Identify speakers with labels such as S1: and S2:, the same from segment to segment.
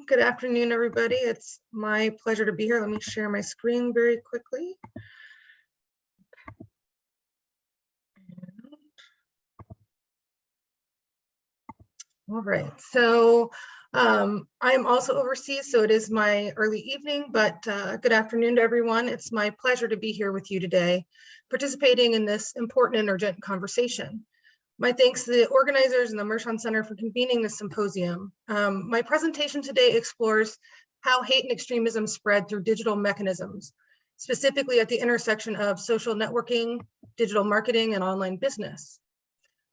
S1: Good afternoon, everybody. It's my pleasure to be here. Let me share my screen very quickly. All right, so I'm also overseas, so it is my early evening, but good afternoon to everyone. It's my pleasure to be here with you today, participating in this important and urgent conversation. My thanks to the organizers and the Mershon Center for convening this symposium. My presentation today explores how hate and extremism spread through digital mechanisms, specifically at the intersection of social networking, digital marketing, and online business.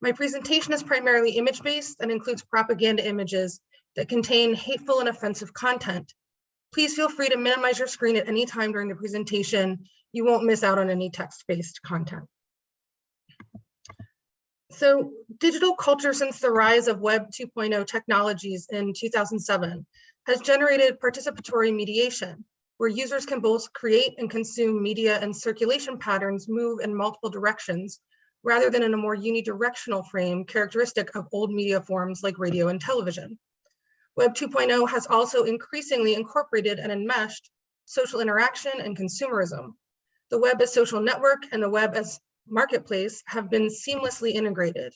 S1: My presentation is primarily image-based and includes propaganda images that contain hateful and offensive content. Please feel free to minimize your screen at any time during the presentation. You won't miss out on any text-based content. So digital culture since the rise of Web 2.0 technologies in 2007 has generated participatory mediation, where users can both create and consume media and circulation patterns move in multiple directions, rather than in a more unidirectional frame characteristic of old media forms like radio and television. Web 2.0 has also increasingly incorporated and enmeshed social interaction and consumerism. The web as social network and the web as marketplace have been seamlessly integrated.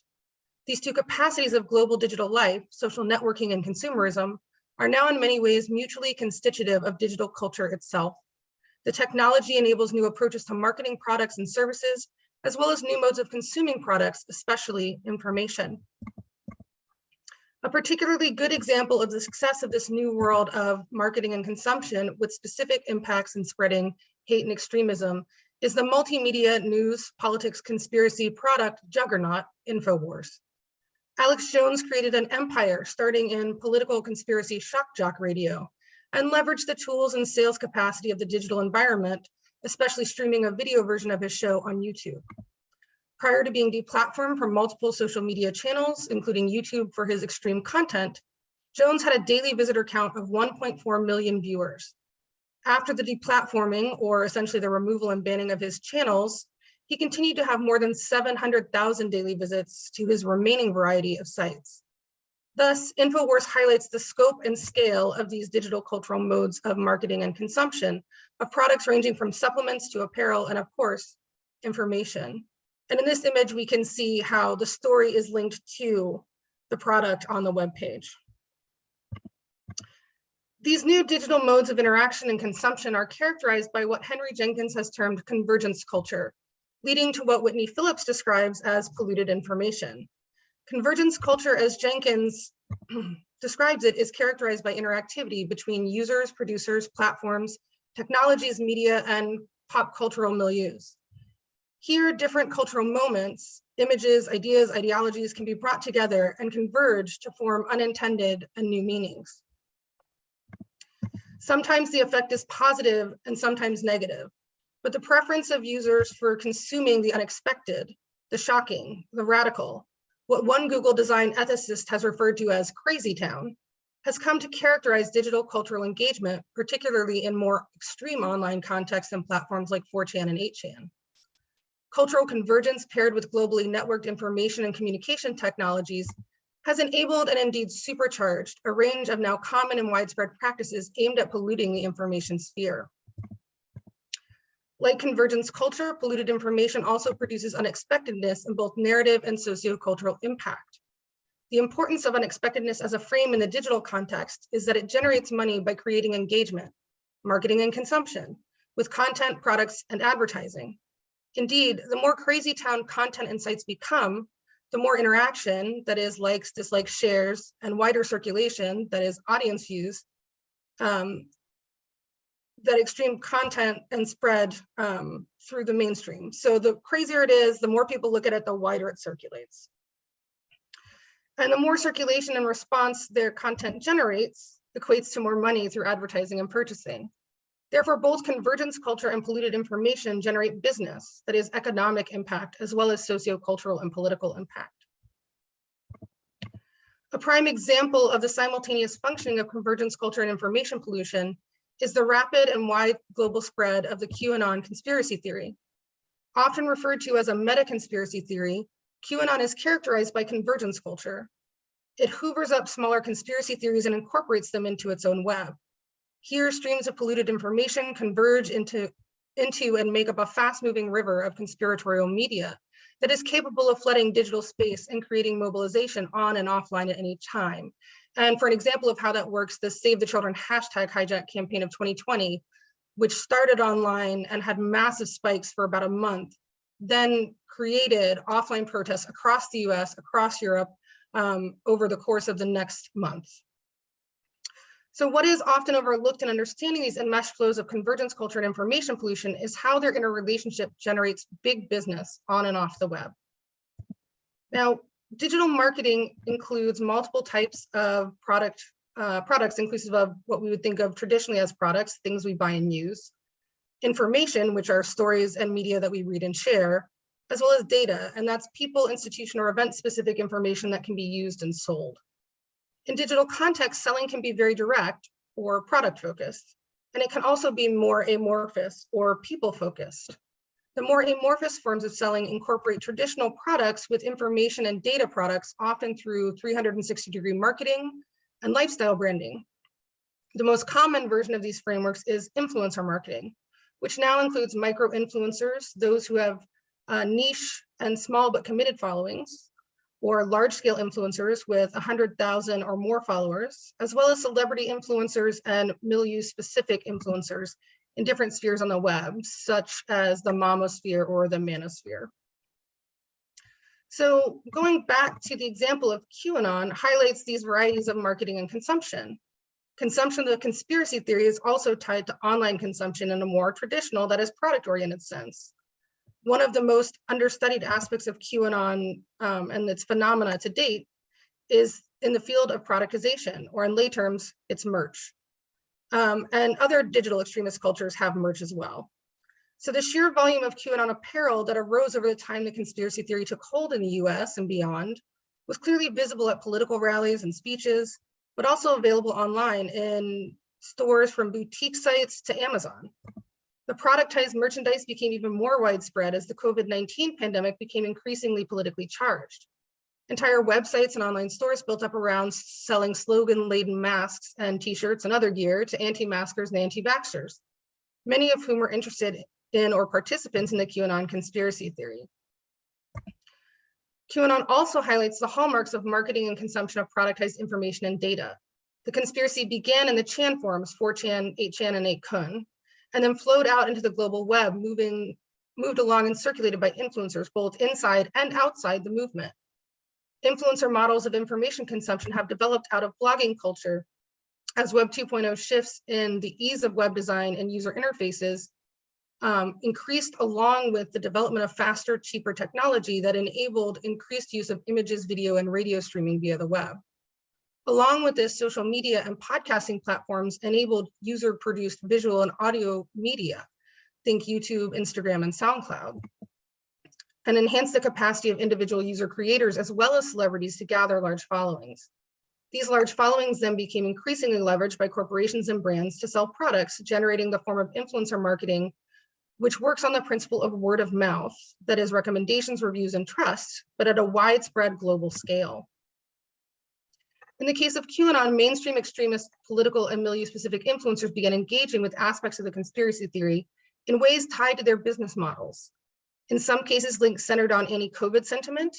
S1: These two capacities of global digital life, social networking and consumerism, are now in many ways mutually constitutive of digital culture itself. The technology enables new approaches to marketing products and services, as well as new modes of consuming products, especially information. A particularly good example of the success of this new world of marketing and consumption with specific impacts in spreading hate and extremism is the multimedia news, politics, conspiracy product juggernaut, InfoWars. Alex Jones created an empire starting in political conspiracy shock jock radio and leveraged the tools and sales capacity of the digital environment, especially streaming a video version of his show on YouTube. Prior to being deplatformed from multiple social media channels, including YouTube for his extreme content, Jones had a daily visitor count of 1.4 million viewers. After the deplatforming, or essentially the removal and banning of his channels, he continued to have more than 700,000 daily visits to his remaining variety of sites. Thus, InfoWars highlights the scope and scale of these digital cultural modes of marketing and consumption of products ranging from supplements to apparel and, of course, information. And in this image, we can see how the story is linked to the product on the webpage. These new digital modes of interaction and consumption are characterized by what Henry Jenkins has termed convergence culture, leading to what Whitney Phillips describes as polluted information. Convergence culture, as Jenkins describes it, is characterized by interactivity between users, producers, platforms, technologies, media, and pop cultural milieus. Here, different cultural moments, images, ideas, ideologies can be brought together and converge to form unintended and new meanings. Sometimes the effect is positive and sometimes negative, but the preference of users for consuming the unexpected, the shocking, the radical, what one Google design ethicist has referred to as crazy town, has come to characterize digital cultural engagement, particularly in more extreme online contexts and platforms like 4chan and 8chan. Cultural convergence paired with globally networked information and communication technologies has enabled and indeed supercharged a range of now common and widespread practices aimed at polluting the information sphere. Like convergence culture, polluted information also produces unexpectedness in both narrative and sociocultural impact. The importance of unexpectedness as a frame in the digital context is that it generates money by creating engagement, marketing and consumption, with content, products, and advertising. Indeed, the more crazy town content and sites become, the more interaction, that is likes, dislikes, shares, and wider circulation, that is audience views, that extreme content and spread through the mainstream. So the crazier it is, the more people look at it, the wider it circulates. And the more circulation and response their content generates equates to more money through advertising and purchasing. Therefore, both convergence culture and polluted information generate business, that is economic impact, as well as sociocultural and political impact. A prime example of the simultaneous functioning of convergence culture and information pollution is the rapid and wide global spread of the QAnon conspiracy theory. Often referred to as a meta-conspiracy theory, QAnon is characterized by convergence culture. It hoovers up smaller conspiracy theories and incorporates them into its own web. Here, streams of polluted information converge into and make up a fast-moving river of conspiratorial media that is capable of flooding digital space and creating mobilization on and offline at any time. And for an example of how that works, the Save the Children hashtag hijack campaign of 2020, which started online and had massive spikes for about a month, then created offline protests across the US, across Europe, over the course of the next month. So what is often overlooked in understanding these enmeshed flows of convergence culture and information pollution is how their interrelationship generates big business on and off the web. Now, digital marketing includes multiple types of products inclusive of what we would think of traditionally as products, things we buy and use, information, which are stories and media that we read and share, as well as data, and that's people, institution, or event-specific information that can be used and sold. In digital context, selling can be very direct or product-focused, and it can also be more amorphous or people-focused. The more amorphous forms of selling incorporate traditional products with information and data products, often through 360-degree marketing and lifestyle branding. The most common version of these frameworks is influencer marketing, which now includes micro-influencers, those who have niche and small but committed followings, or large-scale influencers with 100,000 or more followers, as well as celebrity influencers and milieu-specific influencers in different spheres on the web, such as the momosphere or the manosphere. So going back to the example of QAnon highlights these varieties of marketing and consumption. Consumption of the conspiracy theory is also tied to online consumption in a more traditional, that is product-oriented sense. One of the most understudied aspects of QAnon and its phenomena to date is in the field of productization, or in lay terms, it's merch. And other digital extremist cultures have merch as well. So the sheer volume of QAnon apparel that arose over the time the conspiracy theory took hold in the US and beyond was clearly visible at political rallies and speeches, but also available online in stores from boutique sites to Amazon. The productized merchandise became even more widespread as the COVID-19 pandemic became increasingly politically charged. Entire websites and online stores built up around selling slogan-laden masks and t-shirts and other gear to anti-maskers and anti-vaxxers, many of whom were interested in or participants in the QAnon conspiracy theory. QAnon also highlights the hallmarks of marketing and consumption of productized information and data. The conspiracy began in the Chan forums, 4chan, 8chan, and 8kun, and then flowed out into the global web, moved along and circulated by influencers, both inside and outside the movement. Influencer models of information consumption have developed out of blogging culture as Web 2.0 shifts in the ease of web design and user interfaces increased along with the development of faster, cheaper technology that enabled increased use of images, video, and radio streaming via the web. Along with this, social media and podcasting platforms enabled user-produced visual and audio media, think YouTube, Instagram, and SoundCloud, and enhanced the capacity of individual user creators as well as celebrities to gather large followings. These large followings then became increasingly leveraged by corporations and brands to sell products, generating the form of influencer marketing, which works on the principle of word of mouth, that is recommendations, reviews, and trust, but at a widespread global scale. In the case of QAnon, mainstream extremist political and milieu-specific influencers began engaging with aspects of the conspiracy theory in ways tied to their business models. In some cases, links centered on anti-COVID sentiment,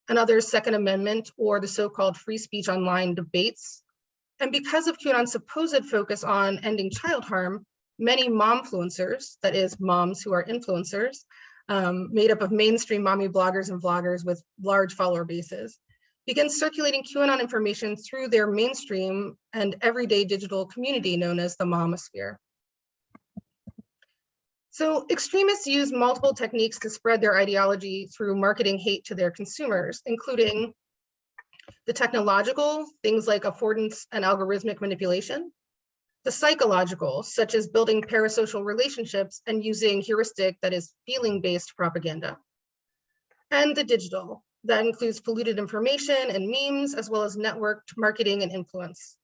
S1: and others Second Amendment or the so-called free speech online debates. And because of QAnon's supposed focus on ending child harm, many momfluencers, that is moms who are influencers, made up of mainstream mommy bloggers and vloggers with large follower bases, began circulating QAnon information through their mainstream and everyday digital community known as the momosphere. So extremists use multiple techniques to spread their ideology through marketing hate to their consumers, including the technological, things like affordance and algorithmic manipulation, the psychological, such as building parasocial relationships and using heuristic, that is feeling-based propaganda, and the digital, that includes polluted information and memes, as well as networked marketing and influence.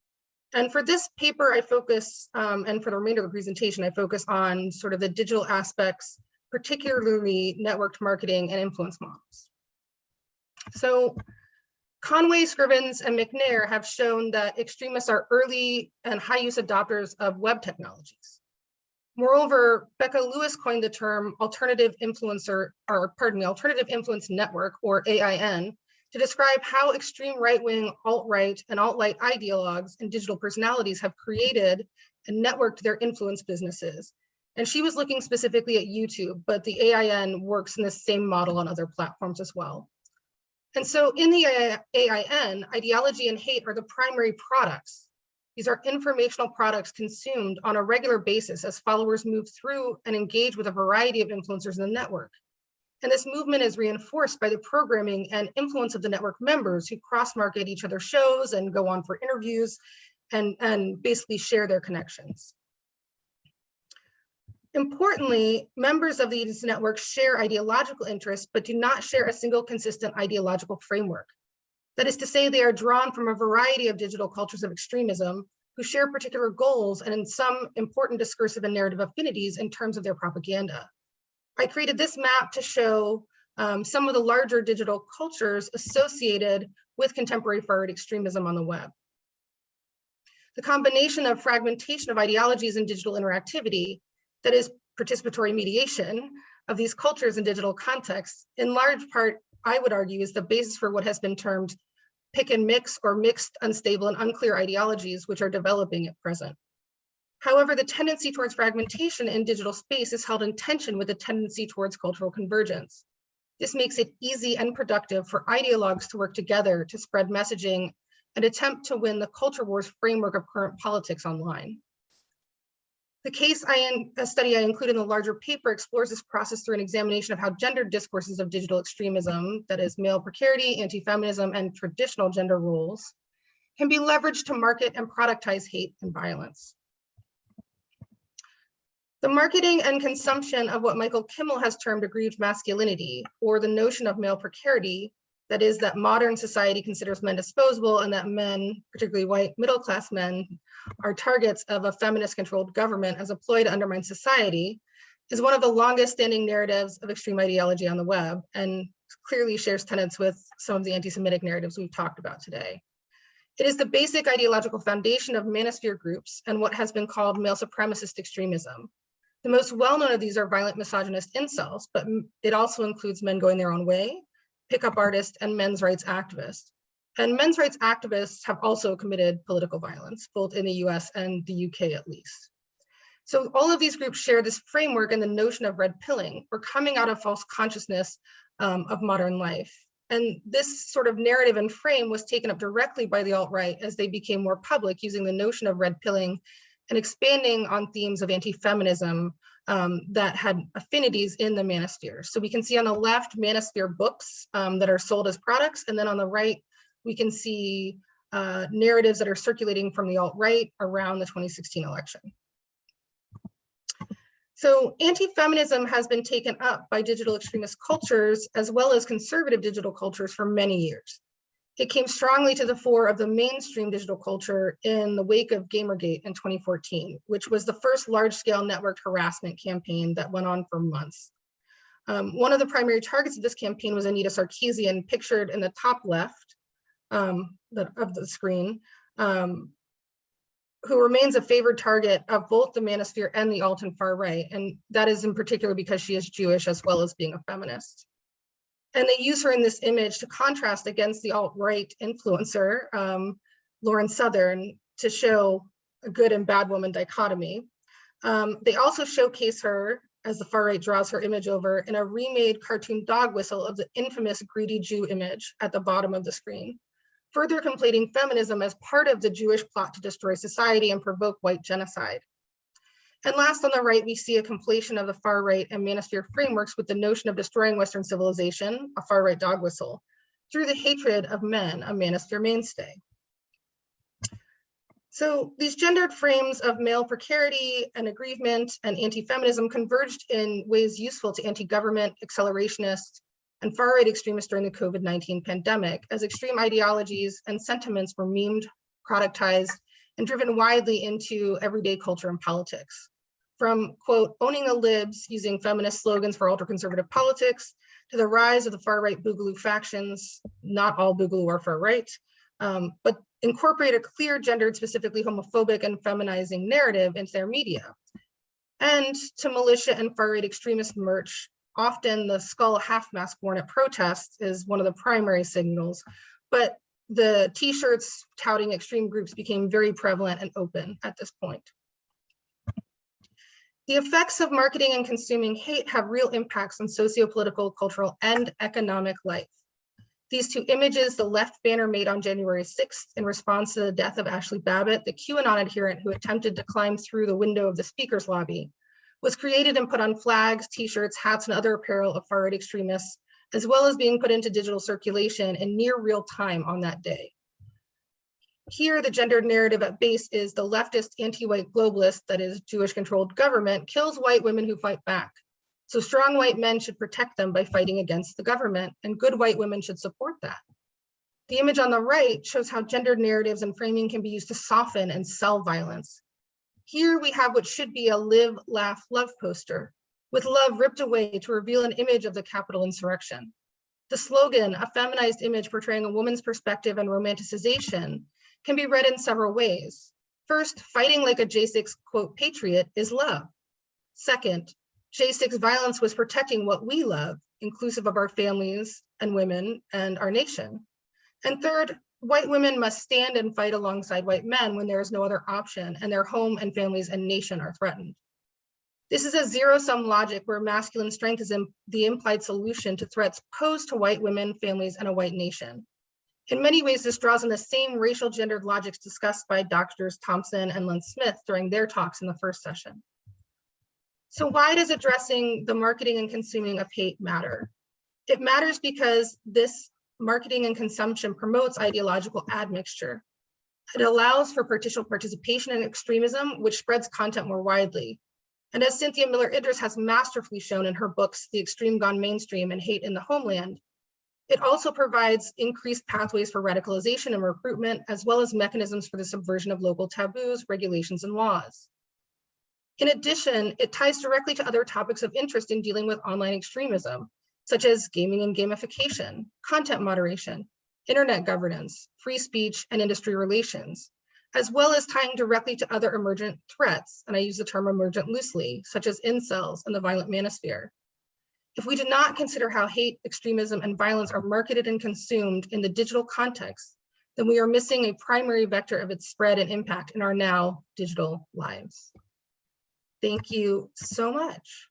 S1: And for this paper, I focus, and for the remainder of the presentation, I focus on sort of the digital aspects, particularly networked marketing and influence models. So Conway, Scrivens, and McNair have shown that extremists are early and high use adopters of web technologies. Moreover, Becca Lewis coined the term alternative influence network, or AIN, to describe how extreme right-wing, alt-right, and alt-right ideologues and digital personalities have created and networked their influence businesses. And she was looking specifically at YouTube, but the AIN works in the same model on other platforms as well. And so in the AIN, ideology and hate are the primary products. These are informational products consumed on a regular basis as followers move through and engage with a variety of influencers in the network. And this movement is reinforced by the programming and influence of the network members who cross-market each other's shows and go on for interviews and basically share their connections. Importantly, members of these networks share ideological interests, but do not share a single consistent ideological framework. That is to say, they are drawn from a variety of digital cultures of extremism who share particular goals and in some important discursive and narrative affinities in terms of their propaganda. I created this map to show some of the larger digital cultures associated with contemporary far-right extremism on the web. The combination of fragmentation of ideologies and digital interactivity, that is participatory mediation of these cultures in digital contexts, in large part, I would argue, is the basis for what has been termed pick and mix or mixed, unstable, and unclear ideologies, which are developing at present. However, the tendency towards fragmentation in digital space is held in tension with the tendency towards cultural convergence. This makes it easy and productive for ideologues to work together to spread messaging and attempt to win the culture wars framework of current politics online. The case study I include in the larger paper explores this process through an examination of how gendered discourses of digital extremism, that is male precarity, anti-feminism, and traditional gender roles, can be leveraged to market and productize hate and violence. The marketing and consumption of what Michael Kimmel has termed aggrieved masculinity, or the notion of male precarity, that is that modern society considers men disposable and that men, particularly white middle-class men, are targets of a feminist-controlled government as a ploy to undermine society, is one of the longest standing narratives of extreme ideology on the web and clearly shares tenets with some of the anti-Semitic narratives we've talked about today. It is the basic ideological foundation of manosphere groups and what has been called male supremacist extremism. The most well-known of these are violent misogynist incels, but it also includes men going their own way, pickup artists, and men's rights activists. And men's rights activists have also committed political violence, both in the US and the UK at least. So all of these groups share this framework and the notion of red pilling, or coming out of false consciousness of modern life. And this sort of narrative and frame was taken up directly by the alt-right as they became more public, using the notion of red pilling and expanding on themes of anti-feminism that had affinities in the manosphere. So we can see on the left manosphere books that are sold as products, and then on the right, we can see narratives that are circulating from the alt-right around the 2016 election. So anti-feminism has been taken up by digital extremist cultures as well as conservative digital cultures for many years. It came strongly to the fore of the mainstream digital culture in the wake of Gamergate in 2014, which was the first large-scale networked harassment campaign that went on for months. One of the primary targets of this campaign was Anita Sarkeesian, pictured in the top left of the screen, who remains a favored target of both the manosphere and the alt and far right. And that is in particular because she is Jewish as well as being a feminist. And they use her in this image to contrast against the alt-right influencer, Lauren Southern, to show a good and bad woman dichotomy. They also showcase her, as the far right draws her image over, in a remade cartoon dog whistle of the infamous greedy Jew image at the bottom of the screen, further conflating feminism as part of the Jewish plot to destroy society and provoke white genocide. And last on the right, we see a conflation of the far right and manosphere frameworks with the notion of destroying Western civilization, a far right dog whistle, through the hatred of men, a manosphere mainstay. So these gendered frames of male precarity and aggrievement and anti-feminism converged in ways useful to anti-government, accelerationist, and far-right extremists during the COVID-19 pandemic, as extreme ideologies and sentiments were memed, productized, and driven widely into everyday culture and politics. From, quote, owning the libs using feminist slogans for ultra-conservative politics, to the rise of the far-right Boogaloo factions. Not all Boogaloo are far-right, but incorporate a clear gendered, specifically homophobic and feminizing narrative into their media. And to militia and far-right extremist merch. Often the skull half-mask worn at protests is one of the primary signals, but the t-shirts touting extreme groups became very prevalent and open at this point. The effects of marketing and consuming hate have real impacts on socio-political, cultural, and economic life. These two images, the left banner made on January 6th in response to the death of Ashley Babbitt, the QAnon adherent who attempted to climb through the window of the speaker's lobby, was created and put on flags, t-shirts, hats, and other apparel of far-right extremists, as well as being put into digital circulation in near real time on that day. Here, the gendered narrative at base is the leftist anti-white globalist, that is Jewish-controlled government, kills white women who fight back. So strong white men should protect them by fighting against the government, and good white women should support that. The image on the right shows how gendered narratives and framing can be used to soften and sell violence. Here we have what should be a live, laugh, love poster, with love ripped away to reveal an image of the Capitol insurrection. The slogan, a feminized image portraying a woman's perspective and romanticization, can be read in several ways. First, fighting like a J6, quote, patriot is love. Second, J6 violence was protecting what we love, inclusive of our families and women and our nation. And third, white women must stand and fight alongside white men when there is no other option and their home and families and nation are threatened. This is a zero-sum logic where masculine strength is the implied solution to threats posed to white women, families, and a white nation. In many ways, this draws on the same racial gendered logics discussed by Doctors Thompson and Lund-Smith during their talks in the first session. So why does addressing the marketing and consuming of hate matter? It matters because this marketing and consumption promotes ideological admixture. It allows for participation in extremism, which spreads content more widely. And as Cynthia Miller-Idris has masterfully shown in her books, The Extreme Gone Mainstream and Hate in the Homeland, it also provides increased pathways for radicalization and recruitment, as well as mechanisms for the subversion of local taboos, regulations, and laws. In addition, it ties directly to other topics of interest in dealing with online extremism, such as gaming and gamification, content moderation, internet governance, free speech, and industry relations, as well as tying directly to other emergent threats, and I use the term emergent loosely, such as incels and the violent manosphere. If we do not consider how hate, extremism, and violence are marketed and consumed in the digital context, then we are missing a primary vector of its spread and impact in our now digital lives. Thank you so much.